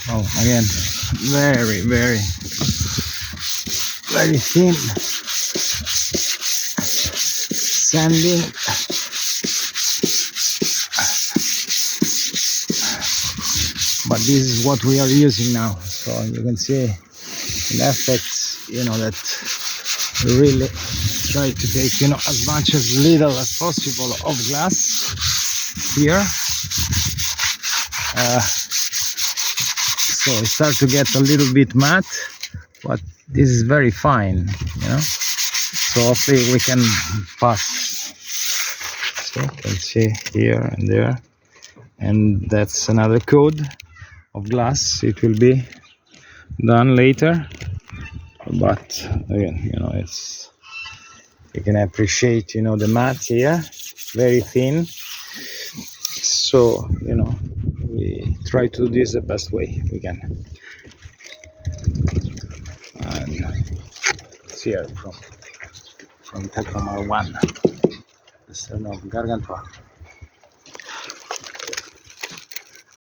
Oh, again, very, very, very thin sanding. But this is what we are using now. So you can see in effect, that we really try to take, as much as little as possible of glass here. So it starts to get a little bit matte, but this is very fine. So hopefully we can pass. So you can see here and there, and that's another coat of glass. It will be done later, but again, it's, you can appreciate, the matte here, very thin. So we try to do this the best way we can. And it's here from Tecnomar 1, the son of Gargantua.